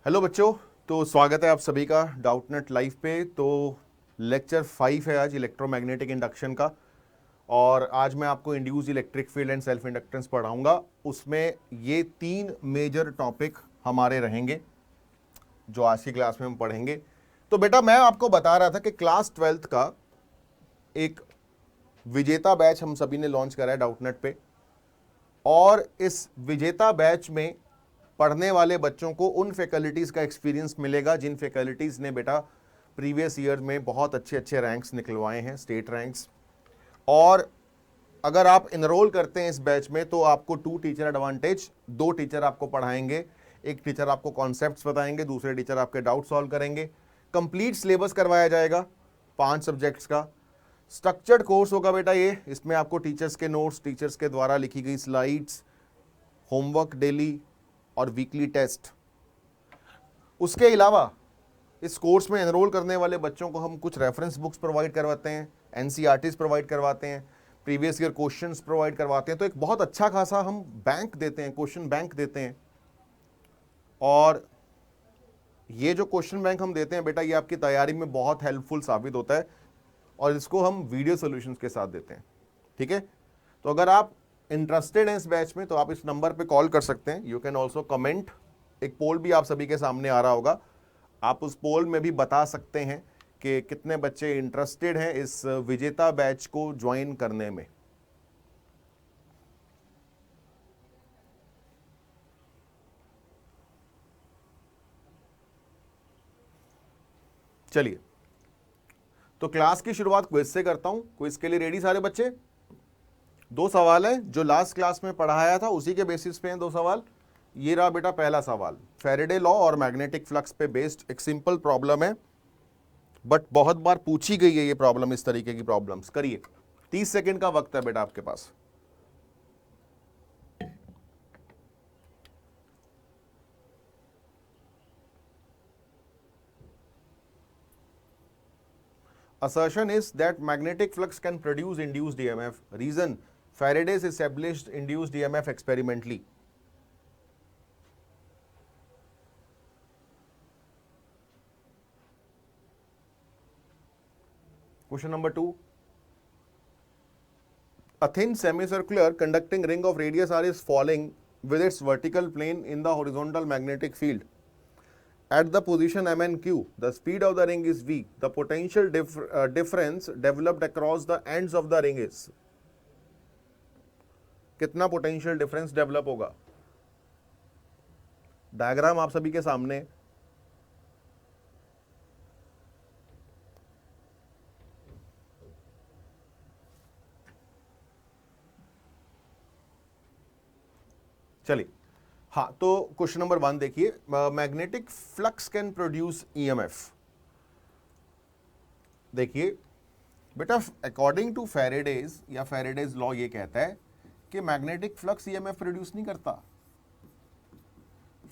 Hello बच्चों। तो स्वागत है आप सभी का डाउटनेट लाइव पे। तो लेक्चर 5 है आज इलेक्ट्रोमैग्नेटिक इंडक्शन का। और आज मैं आपको induce electric field and self inductance पढ़ाऊंगा। उसमें ये 3 मेजर टॉपिक हमारे रहेंगे जो आज की क्लास में हम पढ़ेंगे। तो बेटा मैं आपको बता रहा था कि क्लास 12th का एक विजेता बैच हम सभी ने लॉन्च करा है डाउटनेट पे। और इस विजेता बैच में पढ़ने वाले बच्चों को उन फैकल्टीज का एक्सपीरियंस मिलेगा जिन फैकल्टीज ने बेटा प्रीवियस ईयर में बहुत अच्छे अच्छे रैंक्स निकलवाए हैं, स्टेट रैंक्स। और अगर आप इनरोल करते हैं इस बैच में तो आपको 2 टीचर एडवांटेज, 2 टीचर आपको पढ़ाएंगे। एक टीचर आपको कॉन्सेप्ट्स बताएंगे, दूसरे टीचर आपके डाउट सॉल्व करेंगे। कंप्लीट सिलेबस करवाया जाएगा 5 सब्जेक्ट्स का। स्ट्रक्चर्ड कोर्स होगा बेटा ये। इसमें आपको टीचर्स के नोट्स, टीचर्स के द्वारा लिखी गई स्लाइड्स, होमवर्क डेली और वीकली टेस्ट। उसके अलावा इस कोर्स में एनरोल करने वाले बच्चों को हम कुछ रेफरेंस बुक्स प्रोवाइड करवाते हैं, एनसीईआरटीज प्रोवाइड करवाते हैं, प्रीवियस ईयर क्वेश्चंस प्रोवाइड करवाते हैं। तो एक बहुत अच्छा खासा हम बैंक देते हैं, क्वेश्चन बैंक देते हैं। और ये जो क्वेश्चन बैंक हम देते हैं बेटा, ये आपकी तैयारी में बहुत हेल्पफुल साबित होता है। और इसको हम वीडियो सॉल्यूशंस के साथ देते हैं। ठीक है। तो अगर आप इंटरेस्टेड हैं इस बैच में तो आप इस नंबर पे कॉल कर सकते हैं। You can also comment. एक पोल भी आप सभी के सामने आ रहा होगा, आप उस पोल में भी बता सकते हैं कि कितने बच्चे इंटरेस्टेड हैं इस विजेता बैच को ज्वाइन करने में। चलिए, तो क्लास की शुरुआत क्विज से करता हूं। क्विज के लिए रेडी सारे बच्चे? 2 सवाल है जो लास्ट क्लास में पढ़ाया था, उसी के बेसिस पे हैं 2 सवाल। ये रहा बेटा पहला सवाल, फैराडे लॉ और मैग्नेटिक फ्लक्स पे बेस्ड एक सिंपल प्रॉब्लम है, बट बहुत बार पूछी गई है ये प्रॉब्लम। इस तरीके की प्रॉब्लम्स करिए। 30 सेकंड का वक्त है बेटा आपके पास। Assertion is that magnetic flux can produce induced EMF. Reason: Faraday's established induced EMF experimentally. Question number 2. A thin semicircular conducting ring of radius r is falling with its vertical plane in the horizontal magnetic field. At the position m and q, the speed of the ring is v. The potential difference developed across the ends of the ring is. कितना potential difference develop होगा? Diagram आप सभी के सामने। चलिए, हाँ, तो question number 1 देखिए। Magnetic flux can produce EMF. देखिए बेटा, अकॉर्डिंग टू फैराडेज या फैराडेज लॉ ये कहता है कि मैग्नेटिक फ्लक्स ईएमएफ प्रोड्यूस नहीं करता।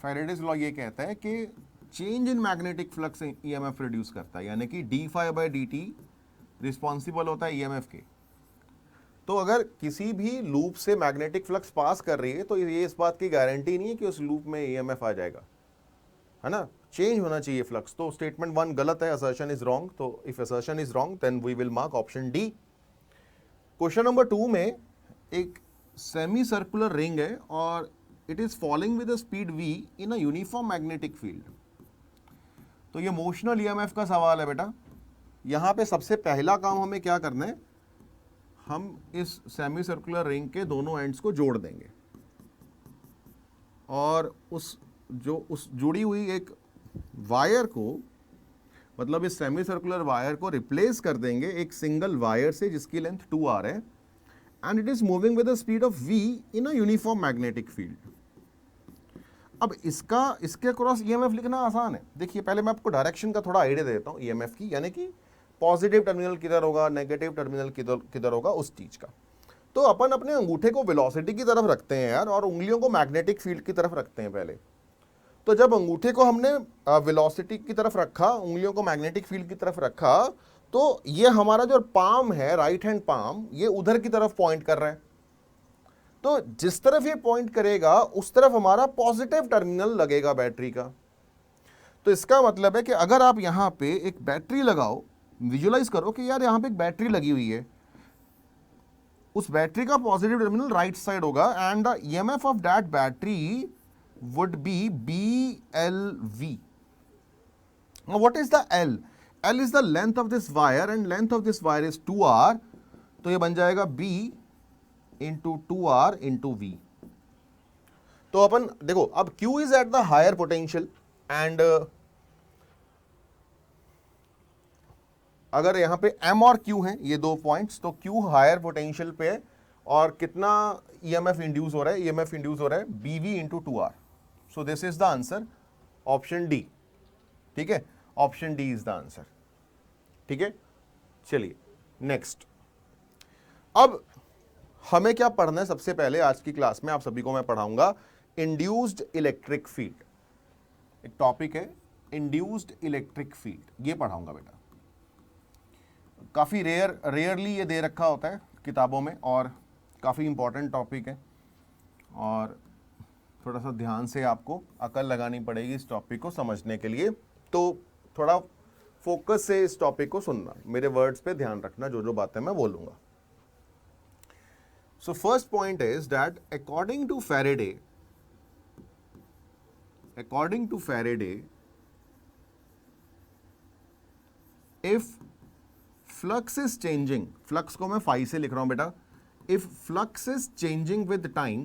फैराडेज लॉ ये कहता है कि change in magnetic flux EMF produce करता है, यानी कि D phi by D T responsible होता है ईएमएफ के। तो अगर किसी भी लूप से मैग्नेटिक फ्लक्स पास कर रही है तो ये इस बात की गारंटी नहीं है कि उस लूप में ईएमएफ आ जाएगा, है ना। चेंज होना चाहिए फ्लक्स। तो स्टेटमेंट 1 गलत है, असर्शन इज रॉन्ग। तो if assertion is wrong then we will mark option D. Question number 2 में एक सेमी सर्कुलर रिंग है और it is falling with speed v in a uniform magnetic field. तो ये मोशनल ईएमएफ का सवाल है बेटा। यहां पे सबसे पहला काम हमें क्या करना है, हम इस सेमी सर्कुलर रिंग के दोनों एंड्स को जोड़ देंगे और उस जुड़ी हुई एक वायर को, मतलब इस सेमी सर्कुलर वायर को रिप्लेस कर देंगे एक सिंगल वायर से जिसकी लेंथ 2r है, and it is moving with the speed of v in a uniform magnetic field. अब इसके अक्रॉस ईएमएफ लिखना आसान है। देखिए पहले मैं आपको डायरेक्शन का थोड़ा आइडिया देता हूं ईएमएफ की, यानी कि पॉजिटिव टर्मिनल किधर होगा, नेगेटिव टर्मिनल किधर होगा, उस चीज का। तो अपन अपने अंगूठे को वेलोसिटी की तरफ रखते हैं यार, और उंगलियों को मैग्नेटिक फील्ड की तरफ रखते हैं पहले। तो जब अंगूठे को हमने वेलोसिटी की तरफ रखा, उंगलियों को मैग्नेटिक फील्ड की तरफ रखा, तो ये हमारा जो पाम है, राइट हैंड पाम, ये उधर की तरफ पॉइंट कर रहा है। तो जिस तरफ ये पॉइंट करेगा उस तरफ हमारा पॉजिटिव टर्मिनल लगेगा बैटरी का। तो इसका मतलब है कि अगर आप यहां पे एक बैटरी लगाओ, विजुलाइज करो कि यार यहां पे एक बैटरी लगी हुई है, उस बैटरी का पॉजिटिव टर्मिनल राइट साइड होगा and the EMF of that battery would be BLV. Now what is the L? L is the length of this wire and length of this wire is 2R, तो ये बन जाएगा B into 2R into V. तो अपन देखो अब Q is at the higher potential and अगर यहां पे M और Q हैं ये दो पॉइंट्स, तो Q हायर पोटेंशियल पे है और कितना EMF इंड्यूस हो रहा है, EMF इंड्यूस हो रहा है BV into 2R. So this is the answer option D. ठीक है, option D is the answer. ठीक है, चलिए नेक्स्ट. अब हमें क्या पढ़ना है सबसे पहले आज की क्लास में आप सभी को मैं पढ़ाऊंगा इंड्यूस्ड इलेक्ट्रिक फील्ड. एक टॉपिक है इंड्यूस्ड इलेक्ट्रिक फील्ड, ये पढ़ाऊंगा बेटा. काफ़ी रेयरली ये दे रखा होता है किताबों में और काफ़ी इंपॉर्टेंट टॉपिक है और थोड़ा सा ध्यान से आपको अकल लगानी पड़ेगी इस टॉपिक को समझने के लिए. तो थोड़ा फोकस से इस टॉपिक को सुनना, मेरे वर्ड्स पे ध्यान रखना जो जो बातें मैं बोलूँगा. So first point is that according to Faraday, if flux is changing, flux को मैं phi से लिख रहा हूं बेटा, if flux is changing with time,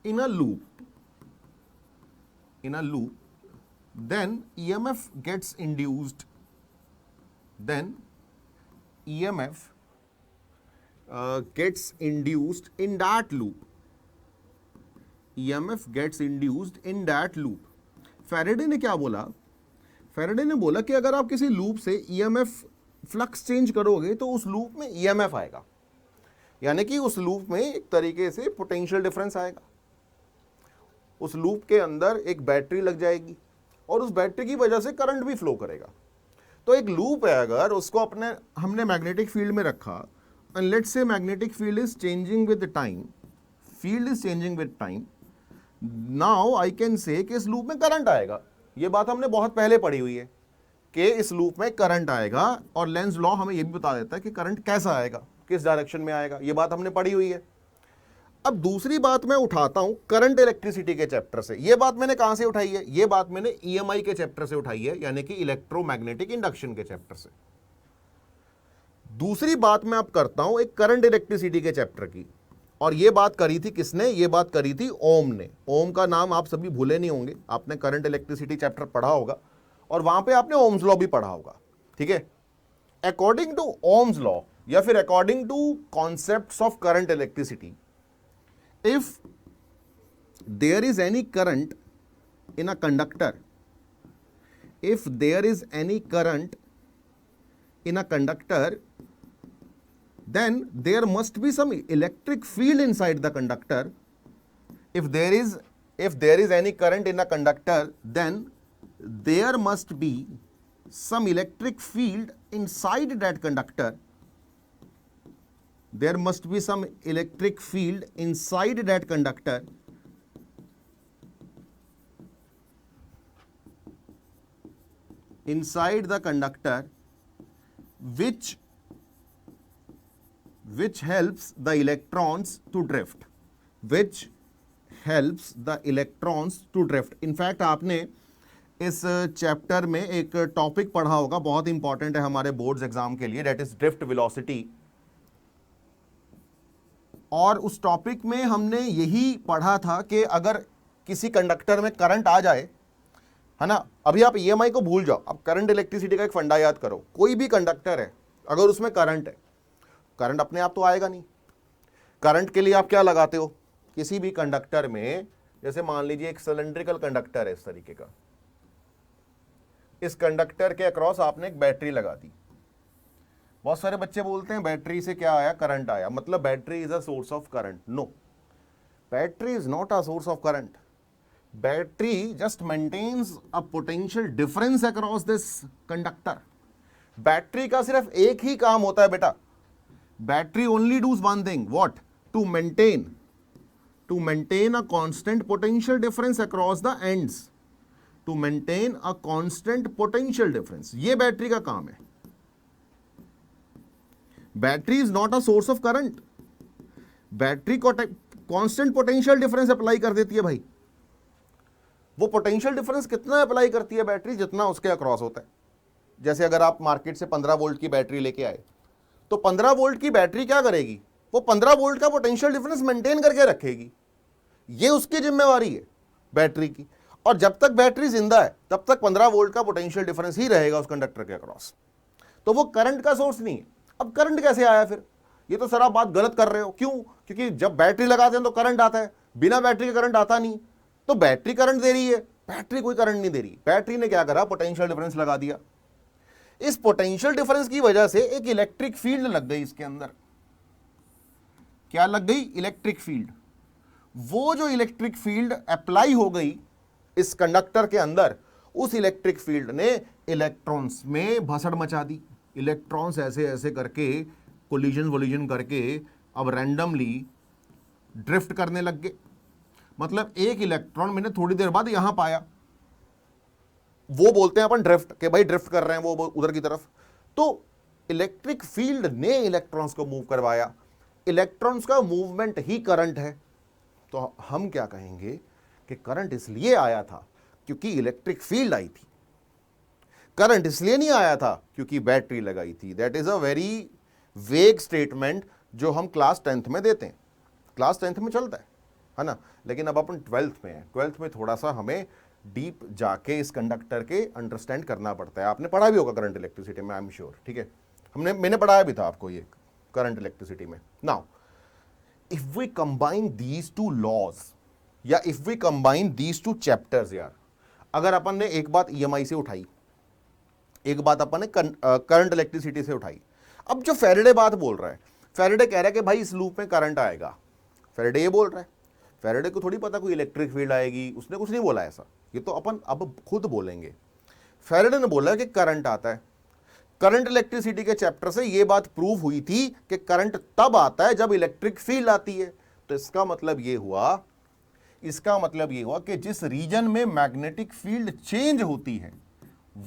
in a loop, then EMF gets induced, gets induced in that loop. EMF gets induced in that loop. Faraday ने क्या बोला? फैराडे ने बोला कि अगर आप किसी लूप से EMF फ्लक्स चेंज करोगे तो उस लूप में EMF आएगा, यानी कि उस लूप में एक तरीके से पोटेंशियल डिफरेंस आएगा. उस लूप के अंदर एक बैटरी लग जाएगी और उस बैटरी की वजह से करंट भी फ्लो करेगा. तो एक लूप है, अगर उसको हमने मैग्नेटिक फील्ड में रखा and let's say magnetic field is changing with time, now I can say कि इस लूप में करंट आएगा. ये बात हमने बहुत पहले पढ़ी हुई है कि इस लूप में करंट आएगा और लेंज लॉ हमें ये भी बता देता है कि करंट कैसा आएगा, किस डायरेक्शन में आएगा. ये बात हमने पढ़ी हुई है. अब दूसरी बात मैं उठाता हूं करंट इलेक्ट्रिसिटी के चैप्टर से. ये बात मैंने कहां से उठाई है? ये बात मैंने EMI के चैप्टर से उठाई है, यानी कि इलेक्ट्रोमैग्नेटिक इंडक्शन के चैप्टर से. दूसरी बात मैं अब करता हूं एक करंट इलेक्ट्रिसिटी के चैप्टर की, और ये बात करी थी किसने? ये बात करी थी ओम ने. ओम का नाम आप सभी भूले नहीं होंगे, आपने करंट इलेक्ट्रिसिटी चैप्टर पढ़ा होगा और वहां पे आपने ओम्स लॉ भी पढ़ा होगा. ठीक है, अकॉर्डिंग टू ओम्स लॉ या फिर according to concepts of current electricity, if there is any current in a conductor, then there must be some electric field inside the conductor. If there is any current in a conductor, then there must be some electric field inside that conductor. There must be some electric field inside that conductor. Inside the conductor, which helps the electrons to drift. In fact, आपने इस chapter में एक topic पढ़ा होगा, बहुत important है हमारे boards exam के लिए, दैट इज ड्रिफ्ट वेलोसिटी. और उस टॉपिक में हमने यही पढ़ा था कि अगर किसी कंडक्टर में करंट आ जाए, है ना, अभी आप EMI को भूल जाओ, अब करंट इलेक्ट्रिसिटी का एक फंडा याद करो. कोई भी कंडक्टर है, अगर उसमें करंट है, करंट अपने आप तो आएगा नहीं. करंट के लिए आप क्या लगाते हो? किसी भी कंडक्टर में, जैसे मान लीजिए एक सिलेंड्रिकल कंडक्टर है इस तरीके का, इस कंडक्टर के अक्रॉस आपने एक बैटरी लगा दी. बहुत सारे बच्चे बोलते हैं बैटरी से क्या आया? करंट आया, मतलब battery is a source of current. No, battery is not a source of current. Battery just maintains a potential difference across this conductor. Battery का सिर्फ एक ही काम होता है बेटा. Battery only does one thing. What? To maintain to maintain a constant potential difference across the ends, to maintain a constant potential difference, ये battery का काम है। Battery is not a source of current, battery को constant potential difference apply कर देती है भाई। वो पोटेंशियल डिफरेंस कितना अप्लाई करती है बैटरी, जितना उसके अक्रॉस होता है। जैसे अगर आप मार्केट से 15 वोल्ट की बैटरी लेके आए, तो 15 वोल्ट की बैटरी क्या करेगी, वो 15 वोल्ट का पोटेंशियल डिफरेंस मेंटेन करके रखेगी, ये उसकी जिम्मेवारी है बैटरी की। और जब तक बैटरी जिंदा है तब तक 15 वोल्ट का पोटेंशियल डिफरेंस ही रहेगा उस कंडक्टर के अक्रॉस। तो वो करंट का सोर्स नहीं है। अब करंट कैसे आया फिर, ये तो सर आप बात गलत कर रहे हो। क्यों? क्योंकि जब बैटरी लगाते हैं तो करंट आता है, बिना बैटरी के करंट आता नहीं। तो बैटरी करंट दे रही है, बैटरी कोई करंट नहीं दे रही। बैटरी ने क्या करा, पोटेंशियल डिफरेंस लगा दिया। इस पोटेंशियल डिफरेंस की वजह से एक इलेक्ट्रिक फील्ड लग गई इसके अंदर। क्या लग गई? Electric field. वो जो इलेक्ट्रिक फील्ड अप्लाई हो गई इस कंडक्टर के अंदर, उस इलेक्ट्रिक फील्ड ने इलेक्ट्रॉन्स में भसड़ मचा दी। इलेक्ट्रॉन्स ऐसे ऐसे करके कोलिजन वोलिजन करके अब रैंडमली ड्रिफ्ट करने लग गए। मतलब एक इलेक्ट्रॉन मैंने थोड़ी देर बाद यहां पाया, वो बोलते हैं अपन ड्रिफ्ट, कि भाई ड्रिफ्ट कर रहे हैं वो उधर की तरफ। तो इलेक्ट्रिक फील्ड ने इलेक्ट्रॉन्स को मूव करवाया। इलेक्ट्रॉन्स का मूवमेंट ही करंट है। तो हम क्या कहेंगे कि करंट इसलिए आया था क्योंकि इलेक्ट्रिक फील्ड आई थी। करंट इसलिए नहीं आया था क्योंकि बैटरी लगाई थी। That is a very vague statement जो हम क्लास 10th में देते हैं, क्लास 10th में चलता है ना। लेकिन अब अपन 12th में है, 12th में थोड़ा सा हमें डीप जाके इस कंडक्टर के अंडरस्टैंड करना पड़ता है। आपने पढ़ा भी होगा करंट इलेक्ट्रिसिटी में, आई एम श्योर, ठीक है। मैंने पढ़ाया भी था आपको ये करंट इलेक्ट्रिसिटी में। Now if we combine these two laws, या if we combine these two chapters, यार अगर अपन ने एक बात ईएमआई से उठाई, एक बात अपन ने करंट इलेक्ट्रिसिटी से उठाई। अब जो फैराडे बात बोल रहा है, फैराडे कह रहा है कि भाई इस लूप में करंट आएगा, फैराडे ये बोल रहा है। फैराडे को थोड़ी पता कोई इलेक्ट्रिक फील्ड आएगी, उसने कुछ नहीं बोला ऐसा, ये तो अपन अब खुद बोलेंगे। फैराडे ने बोला कि करंट आता है। करंट इलेक्ट्रिसिटी के चैप्टर से ये बात प्रूव हुई थी कि करंट तब आता है जब इलेक्ट्रिक फील्ड आती है। तो इसका मतलब ये हुआ, इसका मतलब ये हुआ कि जिस रीजन में मैग्नेटिक फील्ड चेंज होती है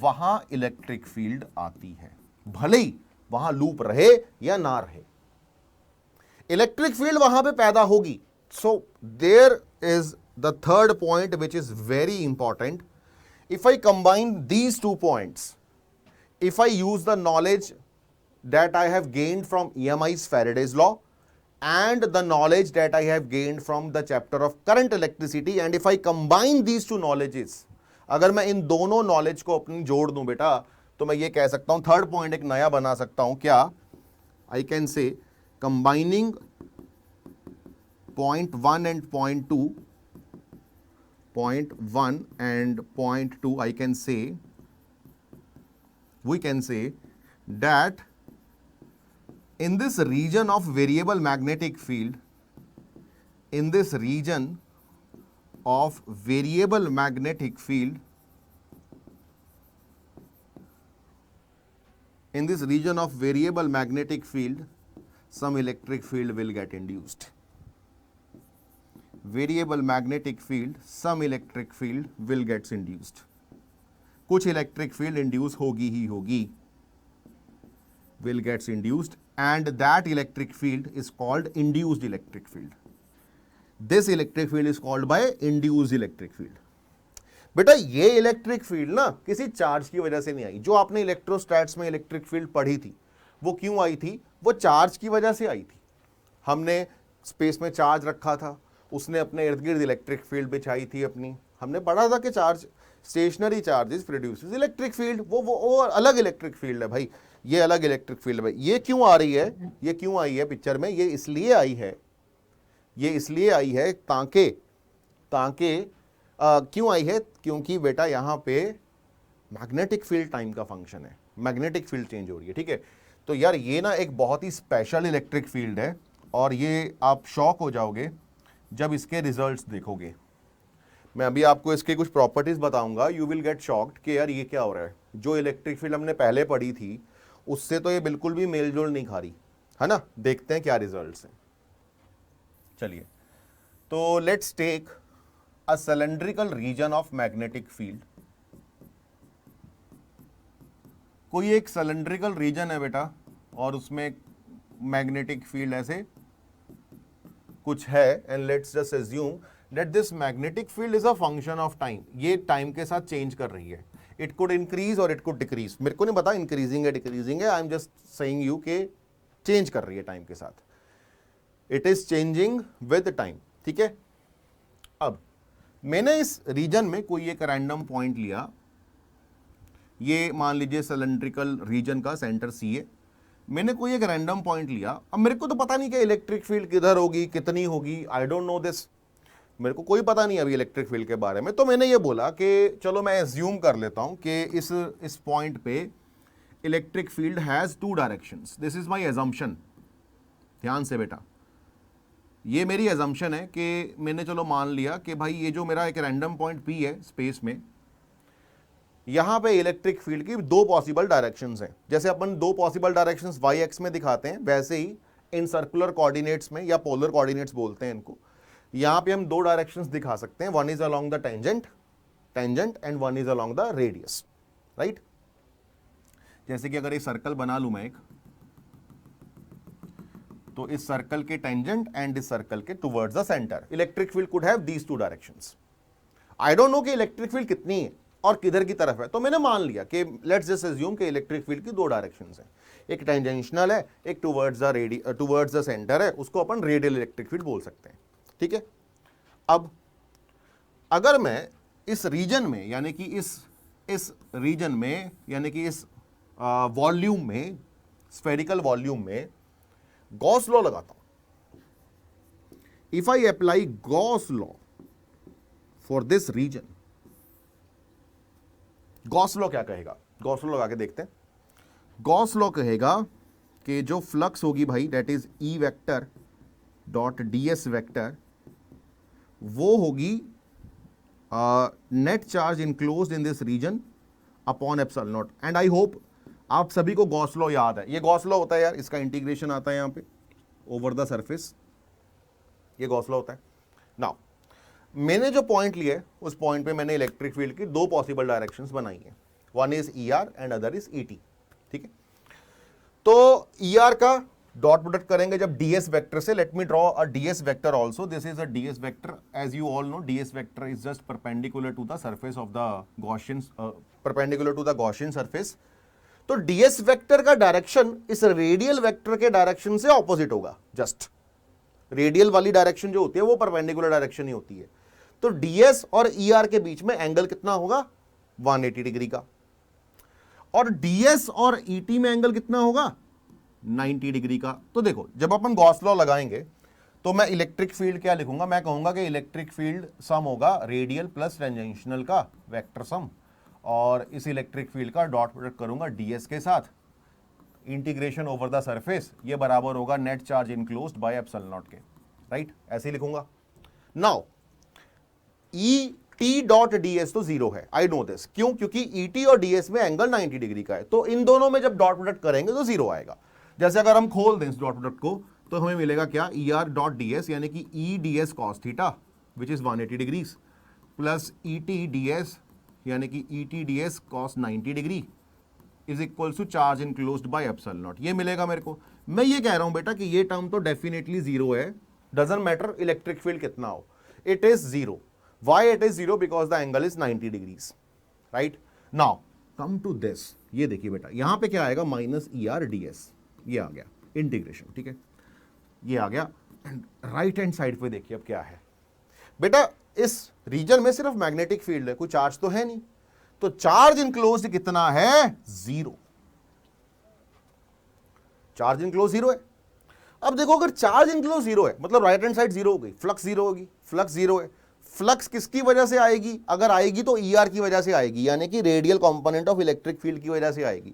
वहां इलेक्ट्रिक फील्ड आती है, भले ही वहां लूप रहे या ना रहे, इलेक्ट्रिक फील्ड वहां पे पैदा होगी। So there is the third point which is very important. If I combine these two points, if I use the knowledge that I have gained from EMI's Faraday's law and the knowledge that I have gained from the chapter of current electricity, and if I combine these two knowledges, अगर मैं इन दोनों knowledge को अपनी जोड़ दूं बेटा, तो मैं ये कह सकता हूं, थर्ड पॉइंट एक नया बना सकता हूं। क्या? I can say combining point 1 and point 2, point 1 and point 2, I can say, we can say that in this region of variable magnetic field, in this region of variable magnetic field, in this region of variable magnetic field, some electric field will get induced. Variable magnetic field, some electric field will gets induced. कुछ electric field induce होगी ही होगी, will gets induced, and that electric field is called induced electric field. This electric field is called by induced electric field. बेटा ये electric field ना किसी charge की वजह से नहीं आई। जो आपने इलेक्ट्रोस्टैट्स में इलेक्ट्रिक फील्ड पढ़ी थी वो क्यों आई थी? वो चार्ज की वजह से आई थी। हमने स्पेस में चार्ज रखा था, उसने अपने इर्द गिर्द इलेक्ट्रिक फील्ड बिछाई थी अपनी। हमने पढ़ा था कि charge, stationary charges produces electric field, वो अलग इलेक्ट्रिक फील्ड है भाई, ये अलग इलेक्ट्रिक फील्ड है भाई। ये क्यों आ रही है, ये क्यों आई है पिक्चर में? ये इसलिए आई है, ये इसलिए आई है ताकि क्यों आई है? क्योंकि बेटा यहाँ पे मैग्नेटिक फील्ड टाइम का फंक्शन है, मैग्नेटिक फील्ड चेंज हो रही है, ठीक है। तो यार ये ना एक बहुत ही स्पेशल इलेक्ट्रिक फील्ड है, और ये आप शॉक हो जाओगे जब इसके रिजल्ट्स देखोगे। मैं अभी आपको इसके कुछ प्रॉपर्टीज बताऊंगा, यू विल गेट शॉक्ड कि यार ये क्या हो रहा है। जो इलेक्ट्रिक फील्ड हमने पहले पढ़ी थी उससे तो ये बिल्कुल भी मेल जोल नहीं खा रही है ना। देखते हैं क्या रिजल्ट्स हैं। चलिए, तो let's take a cylindrical region of magnetic field. कोई एक सिलेंड्रिकल रीजन है बेटा और उसमें मैग्नेटिक फील्ड ऐसे कुछ है, and let's just assume that this magnetic field is a function of time. ये टाइम के साथ चेंज कर रही है, इट कुड इंक्रीज और इट कुड डिक्रीज। मेरे को नहीं पता इंक्रीजिंग है डिक्रीजिंग है, I am just saying you के चेंज कर रही है टाइम के साथ, it is changing with time, ठीक है। अब मैंने इस रीजन में कोई एक रैंडम पॉइंट लिया, ये मान लीजिए सिलेंड्रिकल रीजन का सेंटर सी है, मैंने कोई एक रैंडम पॉइंट लिया। अब मेरे को तो पता नहीं कि इलेक्ट्रिक फील्ड किधर होगी, कितनी होगी, आई डोंट नो दिस, मेरे को कोई पता नहीं अभी इलेक्ट्रिक फील्ड के बारे में। तो मैंने ये बोला कि चलो मैं एज्यूम कर लेता हूं कि इस पॉइंट पे electric field has two directions. This is my assumption, ध्यान से बेटा, ये मेरी एजम्पशन है कि मैंने चलो मान लिया कि भाई ये जो मेरा एक रैंडम पॉइंट पी है स्पेस में, यहां पे इलेक्ट्रिक फील्ड की दो पॉसिबल डायरेक्शंस हैं। जैसे अपन दो पॉसिबल डायरेक्शंस वाई एक्स में दिखाते हैं, वैसे ही इन सर्कुलर कोऑर्डिनेट्स में या पोलर कोऑर्डिनेट्स बोलते हैं इनको, यहां पे हम दो डायरेक्शंस दिखा सकते हैं, one is along the tangent and one is along the radius, right. जैसे कि अगर एक सर्कल बना लूं मैं एक, तो इस सर्कल के टेंजेंट एंड इस सर्कल के towards the centre electric field could have these two directions. I don't know कि इलेक्ट्रिक फील्ड कितनी है और किधर की तरफ है, तो मैंने मान लिया कि लेट्स जस्ट अज्यूम कि इलेक्ट्रिक फील्ड की दो डायरेक्शंस हैं, एक टेंजेंशनल है, एक टुवर्ड्स द सेंटर है, उसको अपन रेडियल इलेक्ट्रिक फील्ड बोल सकते हैं, ठीक है। अब अगर मैं इस रीजन में यानी कि इस रीजन में यानी कि इस वॉल्यूम में, स्फेरिकल वॉल्यूम में गॉस लॉ लगाता हूं, if I apply Gauss law for this region, Gauss law क्या कहेगा, गॉस लॉ लगा के देखते हैं। गॉस लॉ कहेगा कि जो फ्लक्स होगी भाई that is E vector dot D S vector, वो होगी net charge enclosed in this region upon epsilon naught. And I hope आप सभी को गॉस लॉ याद है। ये गॉस लॉ होता है यार, इसका इंटीग्रेशन आता है यहां पे ओवर द सरफेस, ये गॉस लॉ होता है। नाउ मैंने जो पॉइंट लिया है उस पॉइंट पे मैंने इलेक्ट्रिक फील्ड की दो पॉसिबल डायरेक्शंस बनाई हैं, one is E R and other is E T, ठीक है। तो ई आर का डॉट प्रोडक्ट करेंगे जब डीएस वेक्टर से, let me draw a DS vector also, this is a DS vector, as you all know DS vector is just perpendicular to the surface of the Gaussian, perpendicular to the Gaussian surface. तो DS vector का direction इस radial vector के direction से opposite होगा, just radial वाली direction जो होती है वो परपेंडिकुलर डायरेक्शन ही होती है। तो डीएस और ईआर के बीच में एंगल कितना होगा, 180 डिग्री का, और डीएस और ईटी में एंगल कितना होगा, 90 डिग्री का। तो देखो जब अपन गॉस लॉ लगाएंगे तो मैं इलेक्ट्रिक फील्ड क्या लिखूंगा, मैं कहूंगा कि इलेक्ट्रिक फील्ड सम होगा रेडियल प्लस टेंजेंशनल का वेक्टर सम, और इस इलेक्ट्रिक फील्ड का डॉट प्रोडक्ट करूंगा डीएस के साथ, इंटीग्रेशन ओवर द सरफेस, ये बराबर होगा net charge enclosed by epsilon not के, राइट, ऐसे ही लिखूंगा। Now E T dot DS तो जीरो है, आई नो दिस, क्यों, क्योंकि ई टी और डीएस में एंगल 90 डिग्री का है, तो इन दोनों में जब डॉट प्रोडक्ट करेंगे तो जीरो आएगा। जैसे अगर हम खोल दें इस डॉट प्रोडक्ट को तो हमें मिलेगा क्या, E R dot D S यानी कि E D S cos theta which is 180 degrees plus E T D S यानी कि E T D S cos 90 degree is equal to charge enclosed by epsilon naught. ये मिलेगा मेरे को। मैं ये कह रहा हूं बेटा कि ये टर्म तो डेफिनेटली जीरो है, डजंट मैटर इलेक्ट्रिक फील्ड कितना हो, it is zero. Why it is zero, because the angle is 90 degrees, right. Now come to this, ये देखिए बेटा यहां पे क्या आएगा, minus E R D S, ये आ गया इंटीग्रेशन, ठीक है, ये आ गया। राइट हैंड साइड पे देखिए अब क्या है बेटा, इस रीजन में सिर्फ मैग्नेटिक फील्ड है, कोई चार्ज तो है नहीं, तो चार्ज इनक्लोज्ड कितना है, जीरो, चार्ज इनक्लोज जीरो है। अब देखो अगर चार्ज इनक्लोज जीरो है मतलब राइट हैंड साइड जीरो हो गई, फ्लक्स जीरो होगी, फ्लक्स जीरो है, फ्लक्स किसकी वजह से आएगी, अगर आएगी तो ईआर की वजह से आएगी, यानी कि radial component of electric field की वजह से आएगी।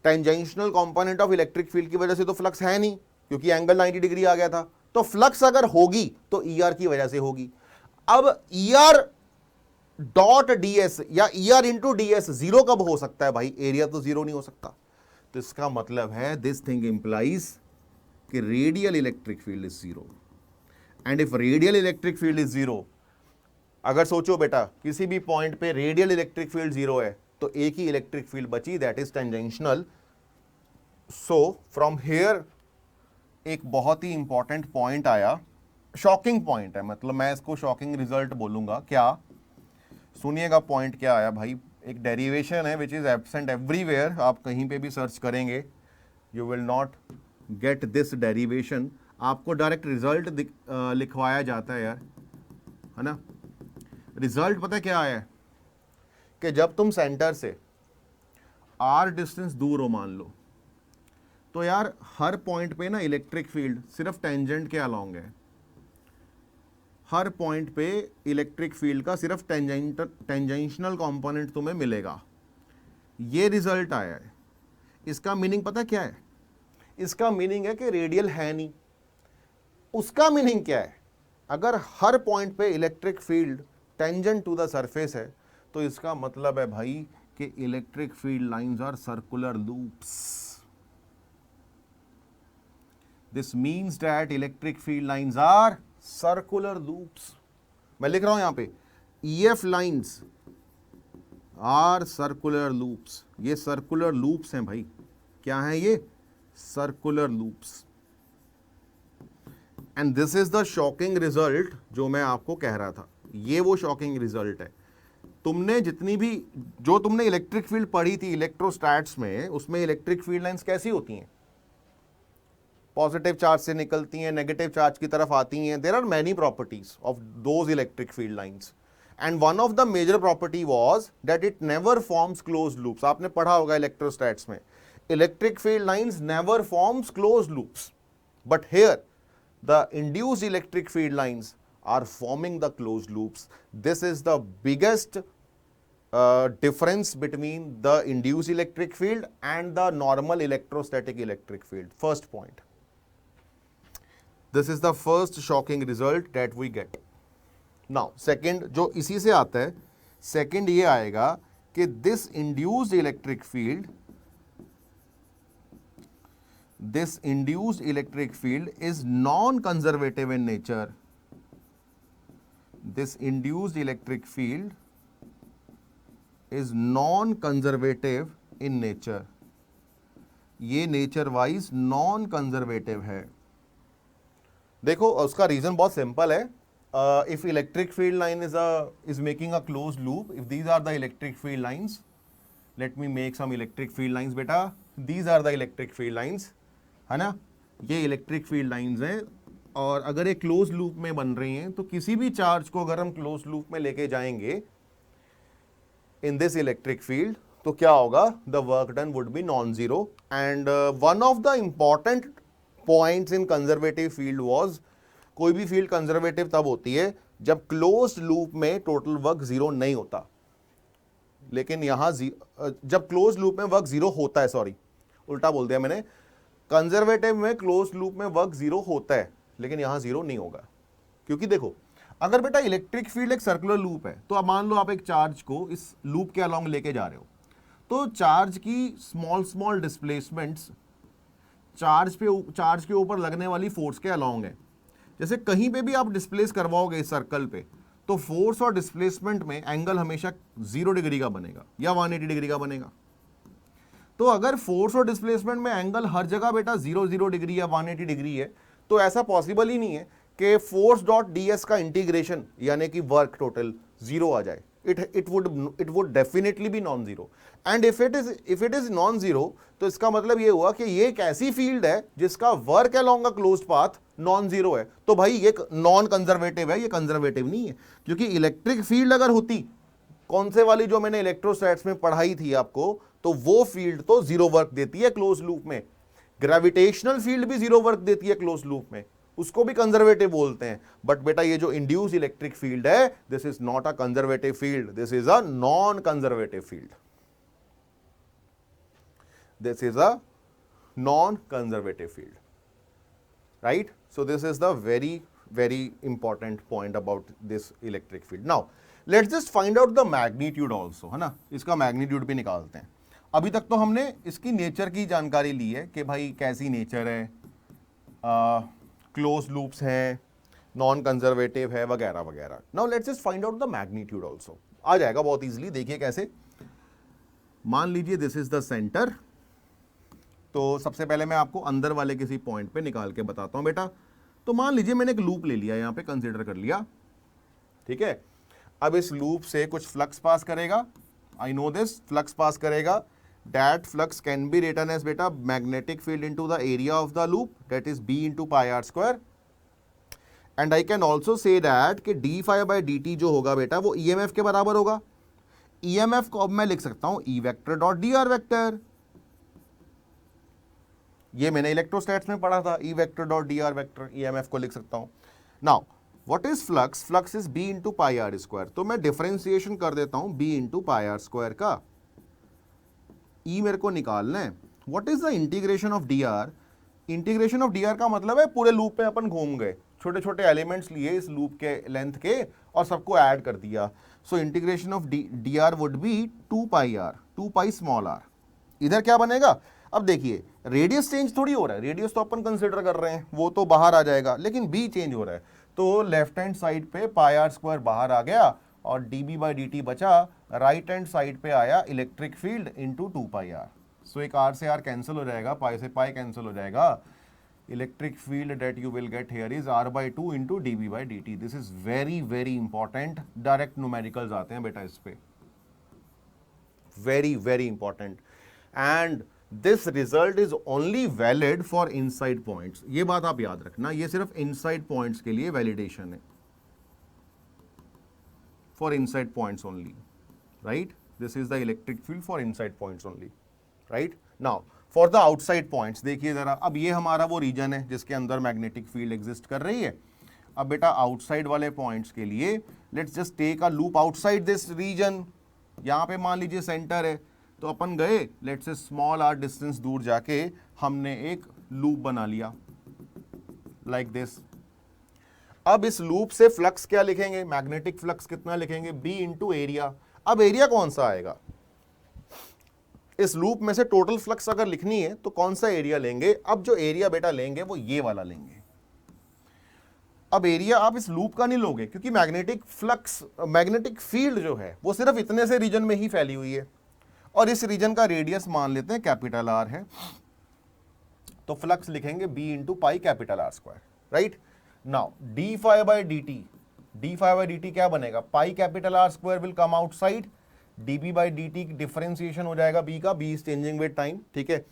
टेंजेंशनल कंपोनेंट ऑफ इलेक्ट्रिक फील्ड की वजह से तो फ्लक्स है नहीं, क्योंकि एंगल 90 डिग्री आ गया था, तो फ्लक्स अगर होगी तो ईआर की वजह से होगी। अब ईआर डॉट डीएस या ईआर इंटू डीएस जीरो कब हो सकता है भाई, एरिया तो जीरो नहीं हो सकता। तो इसका मतलब है दिस थिंग इंप्लाइज कि radial electric field is zero and if radial electric field is zero, अगर सोचो बेटा किसी भी पॉइंट पे रेडियल इलेक्ट्रिक फील्ड जीरो है तो एक ही इलेक्ट्रिक फील्ड बची, that is tangential. So from here एक बहुत ही इंपॉर्टेंट पॉइंट आया, शॉकिंग पॉइंट है, मतलब मैं इसको शॉकिंग रिजल्ट बोलूंगा. क्या, सुनिएगा पॉइंट क्या आया भाई. एक डेरिवेशन है विच इज एब्सेंट एवरीवेयर, आप कहीं पे भी सर्च करेंगे you will not get this derivation. आपको डायरेक्ट रिजल्ट लिखवाया जाता है यार, है ना. रिजल्ट पता क्या आया है कि जब तुम सेंटर से r डिस्टेंस दूर हो मान लो, तो यार हर पॉइंट पे ना इलेक्ट्रिक फील्ड सिर्फ टेंजेंट के अलोंग है. हर पॉइंट पे इलेक्ट्रिक फील्ड का सिर्फ टेंजेंशनल कंपोनेंट तुम्हें मिलेगा. ये रिजल्ट आया है. इसका मीनिंग पता क्या है? इसका मीनिंग है कि रेडियल है नहीं. उसका मीनिंग क्या है? अगर हर पॉइंट पे electric field tangent to the surface है तो इसका मतलब है भाई कि electric field lines are circular loops. This means that electric field lines are circular loops. मैं लिख रहा हूं यहां पे EF lines are circular loops. ये सर्कुलर लूप्स हैं भाई. क्या है ये? Circular loops. And this is the shocking result जो मैं आपको कह रहा था. ये वो शॉकिंग रिजल्ट है. तुमने जितनी भी जो तुमने इलेक्ट्रिक फील्ड पढ़ी थी इलेक्ट्रोस्टैट्स में, उसमें इलेक्ट्रिक फील्ड लाइंस कैसी होती हैं? पॉजिटिव चार्ज से निकलती हैं, नेगेटिव चार्ज की तरफ आती हैं. There are many properties of those electric field lines and one of the major property was that it never forms closed loops. आपने पढ़ा होगा इलेक्ट्रोस्टैट्स में, electric field lines never forms closed loops, but here the induced electric field lines are forming the closed loops. This is the biggest difference between the induced electric field and the normal electrostatic electric field. First point. This is the first shocking result that we get. Now, second, जो इसी से आता है, second ये आएगा कि this induced electric field is non-conservative in nature. This induced electric field is non-conservative in nature. ये nature wise non conservative है. देखो उसका रीजन बहुत सिंपल है. If electric field line is making a closed loop, if these are the electric field lines, let me make some electric field lines बेटा. These are the electric field lines, है ना. ये electric field lines हैं और अगर ये close loop में बन रही हैं तो किसी भी चार्ज को अगर हम क्लोज लूप में लेके जाएंगे इन दिस इलेक्ट्रिक फील्ड तो क्या होगा? The work done would be non zero. And one of the important points in conservative field was, कोई भी फील्ड कंजर्वेटिव तब होती है जब क्लोज लूप में टोटल वर्क जीरो नहीं होता. लेकिन यहां जब क्लोज लूप में वर्क जीरो होता है, सॉरी उल्टा बोल दिया मैंने, कंजर्वेटिव में क्लोज लूप में वर्क जीरो होता है लेकिन यहां जीरो नहीं होगा. क्योंकि देखो अगर बेटा इलेक्ट्रिक फील्ड एक सर्कुलर लूप है तो अब मान लो आप एक चार्ज को इस लूप के अलोंग लेके जा रहे हो, तो चार्ज की स्मॉल स्मॉल डिस्प्लेसमेंट्स चार्ज के ऊपर लगने वाली फोर्स के अलोंग है. जैसे कहीं पे भी आप डिस्प्लेस करवाओगे इस सर्कल पे तो फोर्स और डिस्प्लेसमेंट में एंगल हमेशा 0 डिग्री का बनेगा या 180 डिग्री का बनेगा. तो अगर फोर्स और डिस्प्लेसमेंट में एंगल हर जगह बेटा 0 डिग्री या 180 डिग्री है तो ऐसा पॉसिबल ही नहीं है कि फोर्स डॉट ds का इंटीग्रेशन यानी कि वर्क टोटल जीरो आ जाए. it would definitely be non zero. And if it is non zero तो इसका मतलब ये हुआ कि ये एक ऐसी फील्ड है जिसका work along a closed path non zero है. तो भाई ये नॉन कंजर्वेटिव है, ये कंजर्वेटिव नहीं है. क्योंकि इलेक्ट्रिक फील्ड अगर होती कौन से वाली जो मैंने इलेक्ट्रोस्टैट्स में पढ़ाई थी आपको, तो वो फील्ड तो जीरो वर्क देती है क्लोज लूप में. ग्रेविटेशनल फील्ड भी जीरो वर्क देती है क्लोज लूप में, उसको भी कंजर्वेटिव बोलते हैं. बट बेटा ये जो इंड्यूस इलेक्ट्रिक फील्ड है, this is not a conservative field, this is a non conservative field. This is a non conservative field, right. So this is the very very important point about this electric field. Now let's just find out the magnitude also, है ना. इसका magnitude भी निकालते हैं. अभी तक तो हमने इसकी नेचर की जानकारी ली है कि भाई कैसी नेचर है, क्लोज लूप्स हैं, नॉन कंजर्वेटिव है, वगैरह वगैरह। Now let's just find out the magnitude also. आ जाएगा बहुत इजीली, देखिए कैसे। मान लीजिए दिस इज द सेंटर, तो सबसे पहले मैं आपको अंदर वाले किसी पॉइंट पे निकाल के बताता हूं बेटा। तो मान लीजिए मैंने एक लूप ले लिया, यहां पे कंसीडर कर लिया, ठीक है। अब इस लूप से कुछ फ्लक्स पास करेगा, आई नो दिस, फ्लक्स पास करेगा। That flux can be written as बेटा magnetic field into the area of the loop, that is B into pi are square. And I can also say that कि D phi by D T जो होगा बेटा वो EMF के बराबर होगा। EMF को अब मैं लिख सकता हूं E vector dot D R vector. ये मैंने इलेक्ट्रोस्टैट्स में पढ़ा था, E vector dot D R vector, EMF को लिख सकता हूं। Now what is flux? Flux is B into pi are square. तो मैं डिफरेंशिएशन कर देता हूं B into pi are square का। ई मेरे को निकालना है। What is the integration of D R? Integration of D R का मतलब है पूरे लूप में अपन घूम गए, छोटे छोटे एलिमेंट्स लिए इस लूप के लेंथ के और सबको ऐड कर दिया। So integration of D R would be 2 pi R, 2 pi small R. इधर क्या बनेगा? अब देखिए रेडियस चेंज थोड़ी हो रहा है, रेडियस तो अपन कंसिडर कर रहे हैं, वो तो बाहर आ जाएगा, लेकिन बी चेंज हो रहा है। तो लेफ्ट हैंड साइड पे पाई आर स्क्वायर बाहर आ गया और D B by D T बचा। राइट हैंड साइड पे आया electric field into 2 pi r. So एक आर से आर कैंसिल हो जाएगा, पाई से पाई कैंसिल हो जाएगा। Electric field that you will get here is R by 2 into D B by D T. This is very very important, direct numericals आते हैं बेटा इस पे, very very important. And this result is only valid for inside points. ये बात आप याद रखना, ये सिर्फ इनसाइड पॉइंट्स के लिए वैलिडेशन है, for inside points only, right. This is the electric field for inside points only, right. Now for the outside points देखिए जरा, अब ये हमारा वो रीजन है जिसके अंदर मैग्नेटिक फील्ड एग्जिस्ट कर रही है। अब बेटा आउटसाइड वाले पॉइंट्स के लिए let's just take a loop outside this region. यहां पे मान लीजिए सेंटर है, तो अपन गए let's say small are distance दूर जाके हमने एक लूप बना लिया लाइक दिस। अब इस लूप से फ्लक्स क्या लिखेंगे? मैग्नेटिक फ्लक्स कितना लिखेंगे? B into area. अब एरिया कौन सा आएगा? इस लूप में से टोटल फ्लक्स अगर लिखनी है तो कौन सा एरिया लेंगे? अब जो एरिया बेटा लेंगे वो ये वाला लेंगे। अब एरिया आप इस लूप का नहीं लोगे क्योंकि मैग्नेटिक फ्लक्स, मैग्नेटिक फील्ड जो है वो सिर्फ इतने से रीजन में ही फैली हुई है और इस रीजन का रेडियस मान लेते हैं कैपिटल आर है, तो फ्लक्स लिखेंगे B into pi capital R square, right. Now D phi by D T, D phi by D T क्या बनेगा? Pi capital R square will come outside, D B by D T differentiation हो जाएगा B का, B is changing with time, ठीक है।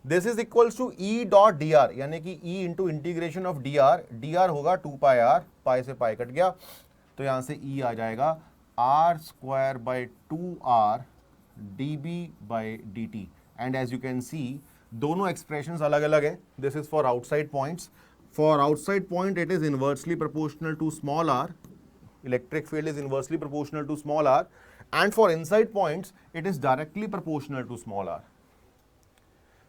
This is equals to E dot D R, यानी कि E into integration of D R होगा 2 pi are, पाई से pi cut गया तो यहां से ई आ जाएगा R square by 2 R D B by D T. And as you can see दोनों एक्सप्रेशंस अलग अलग है। This is for outside points, for outside point it is inversely proportional to small R, electric field is inversely proportional to small r, and for inside points it is directly proportional to small r.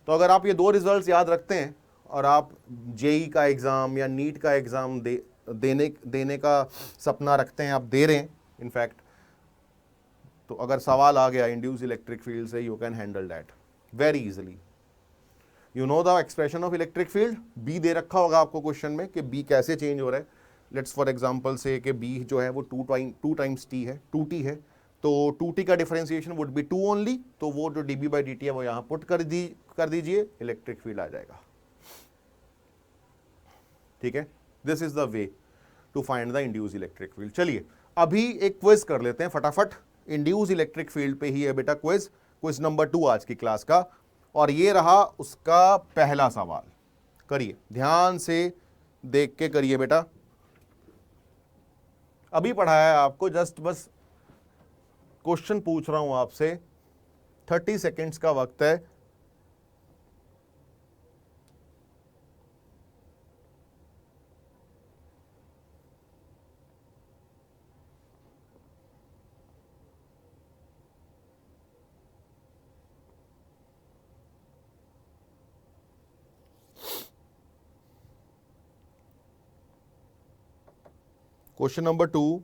तो अगर आप ये दो results याद रखते हैं और आप जेई का एग्जाम या नीट का एग्जाम देने का सपना रखते हैं, आप दे रहे हैं इनफैक्ट, तो अगर सवाल आ गया इंड्यूस इलेक्ट्रिक फील्ड से, you can handle that very easily. You know the expression of electric field, B दे रखा होगा आपको क्वेश्चन में कि बी कैसे चेंज हो रहा है। लेट्स फॉर एग्जांपल से कि बी जो है वो 2 टाइम्स टी है, 2t है, तो 2t का डिफरेंशिएशन वुड बी 2 ओनली, तो वो जो dB बाई dt है वो यहां पुट कर दीजिए, इलेक्ट्रिक फील्ड आ जाएगा, ठीक है। This is the way to find the induce electric field. चलिए अभी एक क्विज कर लेते हैं फटाफट, इंड्यूस इलेक्ट्रिक फील्ड पे ही है बेटा क्विज, क्विज नंबर 2 आज की क्लास का, और ये रहा उसका पहला सवाल। करिए ध्यान से देख के करिए बेटा, अभी पढ़ाया है आपको, जस्ट बस क्वेश्चन पूछ रहा हूं आपसे, 30 सेकेंड्स का वक्त है। क्वेश्चन नंबर 2,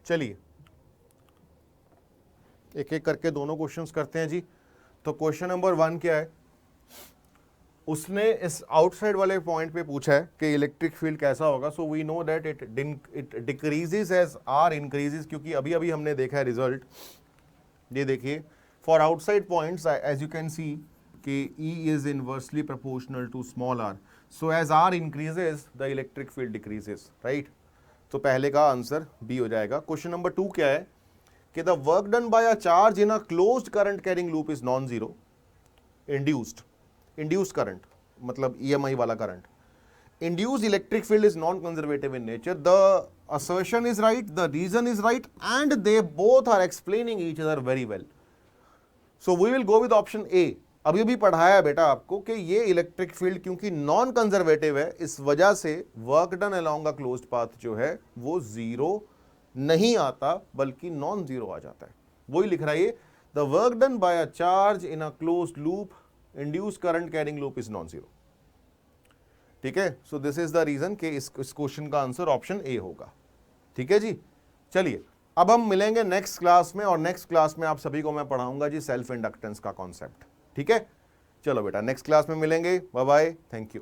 चलिए एक एक करके दोनों क्वेश्चंस करते हैं जी। तो क्वेश्चन नंबर 1 क्या है, उसने इस आउटसाइड वाले पॉइंट पे पूछा है कि इलेक्ट्रिक फील्ड कैसा होगा। So we know that it decreases as R increases, क्योंकि अभी अभी हमने देखा है रिजल्ट, ये देखिए for outside points as you can see कि E is inversely proportional to small r, so as r increases the electric field decreases, right. तो पहले का आंसर बी हो जाएगा। क्वेश्चन नंबर 2 क्या है कि the work done by a charge in a closed current carrying loop is non zero. Induced current मतलब EMI वाला current. Induced electric field is non-conservative in nature. The assertion is right, the reason is right, and they both are explaining each other very well. So we will go with option A. अभी भी पढ़ाया बेटा आपको कि ये electric field क्योंकि non conservative है, इस वजह से work done along a closed path जो है वो जीरो नहीं आता बल्कि नॉन जीरो आ जाता है। वही लिख रहा है ये, the work done by a charge in a closed loop induced current carrying loop is non zero. ठीक है, so this is the reason कि इस क्वेश्चन का आंसर ऑप्शन ए होगा। ठीक है जी, चलिए अब हम मिलेंगे नेक्स्ट क्लास में, और नेक्स्ट क्लास में आप सभी को मैं पढ़ाऊंगा जी सेल्फ इंडक्टेंस का कॉन्सेप्ट। ठीक है, चलो बेटा नेक्स्ट क्लास में मिलेंगे, बाय बाय, थैंक यू।